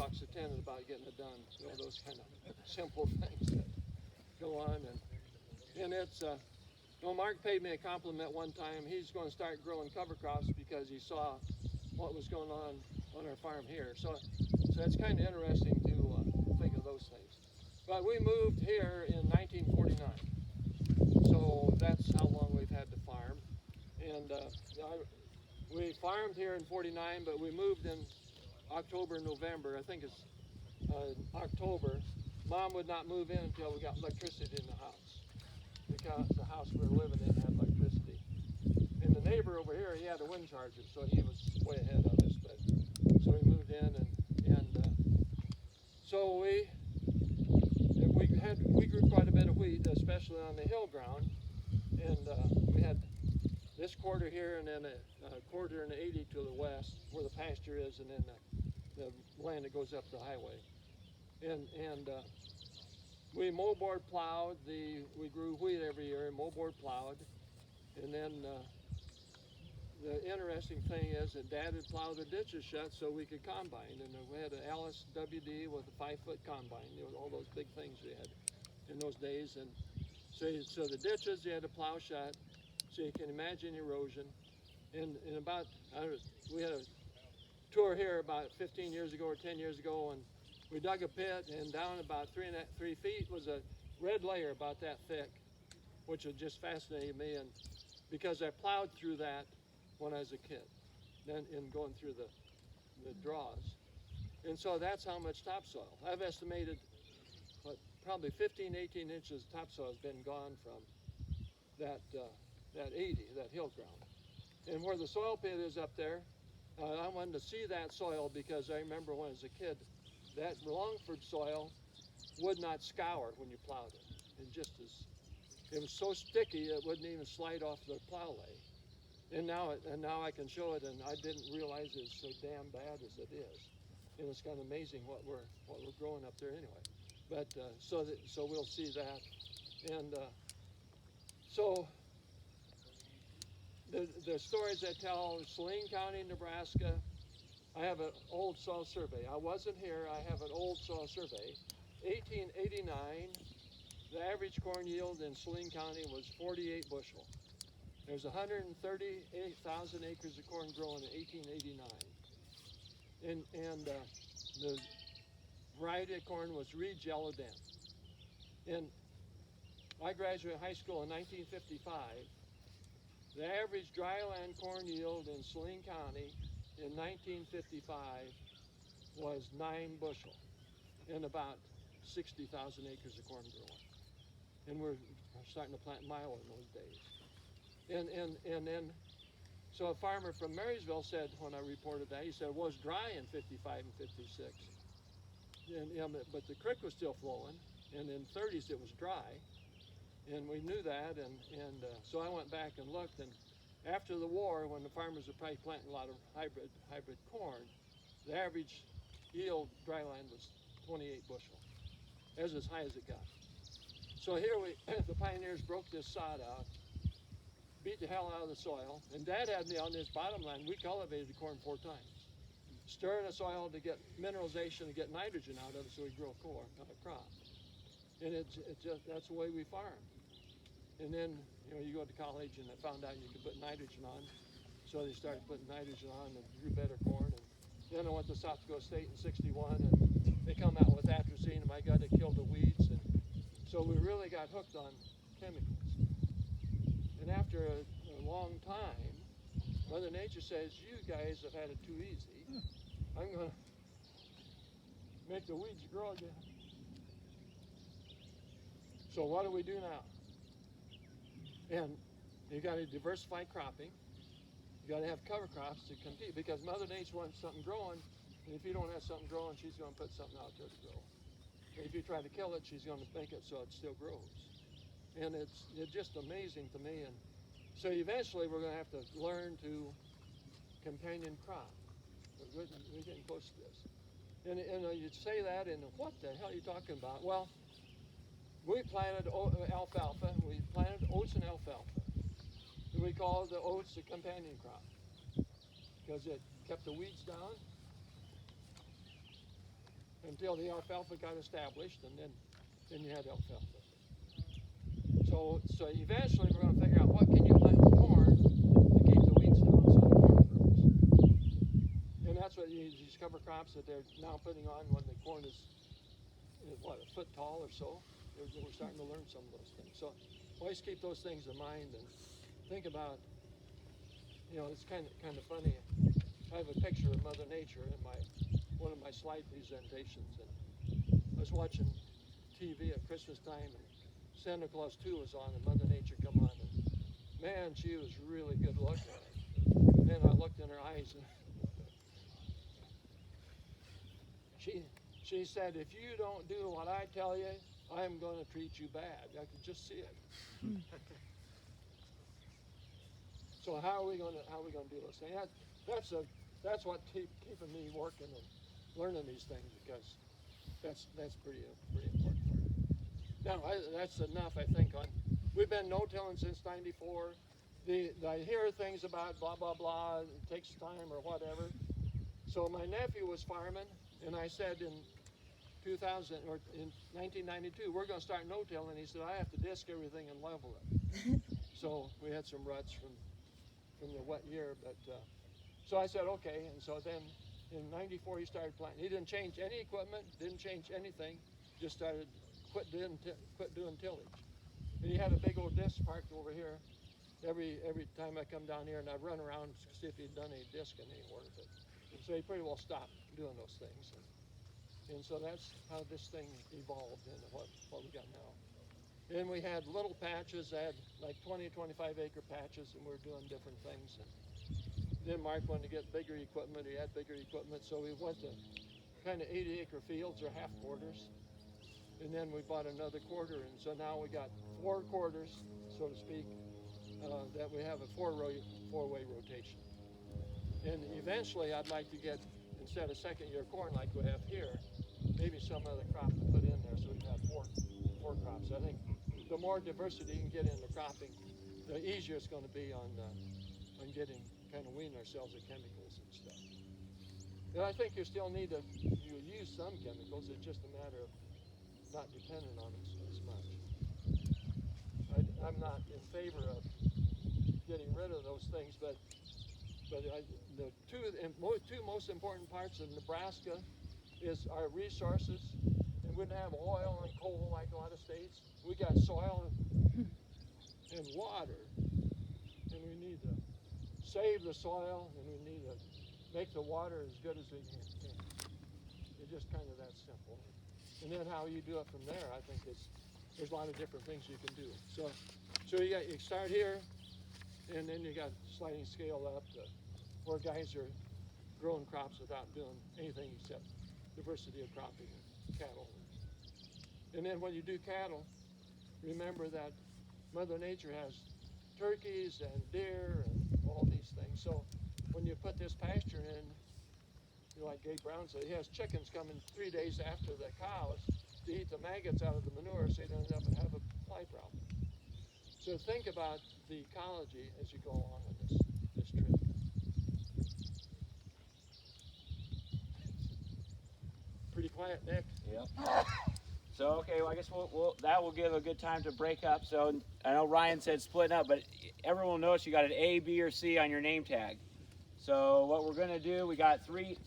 talks to tenant about getting it done. You know, those kind of simple things that go on. And it's, well, Mark paid me a compliment one time. He's going to start growing cover crops because he saw what was going on our farm here. So it's kind of interesting to think of those things. But we moved here in 1949. So that's how long we've had the farm. And we farmed here in 49, but we moved in October, November. I think it's October. Mom would not move in until we got electricity in the house, because the house we were living in had electricity. And the neighbor over here, he had a wind charger, so he was way ahead of us. But so we moved in, and so we grew quite a bit of wheat, especially on the hill ground. And we had this quarter here, and then a quarter and 80 to the west, where the pasture is, and then the land that goes up the highway. And we moldboard plowed. We grew wheat every year, and moldboard plowed. And then the interesting thing is that Dad would plow the ditches shut so we could combine. And we had an Alice WD with a 5-foot combine. You know, all those big things we had in those days. And so the ditches you had to plow shut, so you can imagine erosion. And about, we had a tour here about 15 years ago or 10 years ago, and we dug a pit, and down about 3 feet was a red layer about that thick, which had just fascinated me, and because I plowed through that when I was a kid, then in going through the draws. And so that's how much topsoil. I've estimated probably 15, 18 inches of topsoil has been gone from that 80, that hill ground. And where the soil pit is up there, I wanted to see that soil because I remember when I was a kid, that Longford soil would not scour when you plowed it. It was so sticky it wouldn't even slide off the plow lay. And now I can show it, and I didn't realize it's so damn bad as it is. And it's kind of amazing what we're growing up there anyway. But so we'll see that. And so the stories I tell, Saline County, Nebraska, I have an old soil survey. I wasn't here. I have an old soil survey. 1889, the average corn yield in Saline County was 48 bushel. There's 138,000 acres of corn grown in 1889. And the variety of corn was Reed's Yellow Den. And I graduated high school in 1955. The average dryland corn yield in Saline County in 1955 was 9 bushel and about 60,000 acres of corn growing. And we're starting to plant milo in those days. And then, so a farmer from Marysville said, when I reported that, he said it was dry in 55 and 56. But the creek was still flowing, and in 30s it was dry. And we knew that, and so I went back and looked, and after the war, when the farmers were probably planting a lot of hybrid corn, the average yield dryland was 28 bushel. That was as high as it got. So here the pioneers broke this sod out, beat the hell out of the soil, and Dad had me on this bottom line. We cultivated the corn 4 times, stirring the soil to get mineralization and get nitrogen out of it so we grow corn, crop. And that's the way we farmed. And then, you go to college, and I found out you could put nitrogen on. So they started putting nitrogen on and grew better corn. And then I went to South Dakota State in 61, and they come out with atrazine, and my God, it killed the weeds. And so we really got hooked on chemicals. And after a long time, Mother Nature says, you guys have had it too easy. I'm going to make the weeds grow again. So what do we do now? And you got to diversify cropping. You got to have cover crops to compete, because Mother Nature wants something growing, and if you don't have something growing, she's going to put something out there to grow. And if you try to kill it, she's going to make it so it still grows. And it's just amazing to me. And so eventually we're going to have to learn to companion crop. We're getting close to this. And you'd say that, and what the hell are you talking about? Well, we planted alfalfa. We planted oats and alfalfa. And we called the oats the companion crop because it kept the weeds down. until the alfalfa got established, and then you had alfalfa. So eventually we're going to figure out what can you plant with corn to keep the weeds down so the corn grows. And that's what these cover crops that they're now putting on when the corn is what, a foot tall or so. We're starting to learn some of those things. So always keep those things in mind and think about, it's kind of funny. I have a picture of Mother Nature in one of my slide presentations, and I was watching TV at Christmas time, and Santa Claus 2 was on, and Mother Nature come on, and man, she was really good looking. And then I looked in her eyes, and she said, "If you don't do what I tell you, I'm going to treat you bad." I could just see it. So how are we going to do those things? That's what keeping me working and learning these things, because that's pretty important part. Now, that's enough, I think. We've been no-tilling since '94. I hear things about blah, blah, blah, it takes time or whatever. So my nephew was farming, and I said in 1992, we're going to start no-tilling. He said, I have to disc everything and level it. So we had some ruts from the wet year, but so I said, okay. And so then in '94, he started planting. He didn't change any equipment, didn't change anything, just quit doing tillage. And he had a big old disc parked over here. Every time I come down here, and I run around to see if he'd done any discing anywhere. And so he pretty well stopped doing those things. And so that's how this thing evolved into what we got now. And we had little patches, I had like 20, 25 acre patches, and we were doing different things. And then Mark wanted to get bigger equipment, he had bigger equipment, so we went to kind of 80 acre fields or half quarters. And then we bought another quarter, and so now we got 4 quarters, so to speak, that we have a four-way rotation. And eventually I'd like to get, instead of second-year corn like we have here, maybe some other crop to put in there, so we'd have four crops. I think the more diversity you can get into cropping, the easier it's going to be on getting kind of wean ourselves of chemicals and stuff. And I think you still need to use some chemicals. It's just a matter of not dependent on them as much. I'm not in favor of getting rid of those things, but the two most important parts of Nebraska is our resources. And we don't have oil and coal like a lot of states. We got soil and water, and we need to save the soil, and we need to make the water as good as we can. It's just kind of that simple. And then how you do it from there, I think there's a lot of different things you can do. So you start here, and then you got sliding scale up to where guys are growing crops without doing anything except diversity of cropping and cattle. And then when you do cattle, remember that Mother Nature has turkeys and deer and all these things. So when you put this pasture in, like Gabe Brown said, he has chickens coming 3 days after the cows to eat the maggots out of the manure so you don't have a fly problem. So think about the ecology as you go along with this trip. Pretty quiet, Nick. Yep. So, okay, well, I guess that will give a good time to break up. So I know Ryan said splitting up, but everyone will notice you got an A, B, or C on your name tag. So what we're going to do, we got three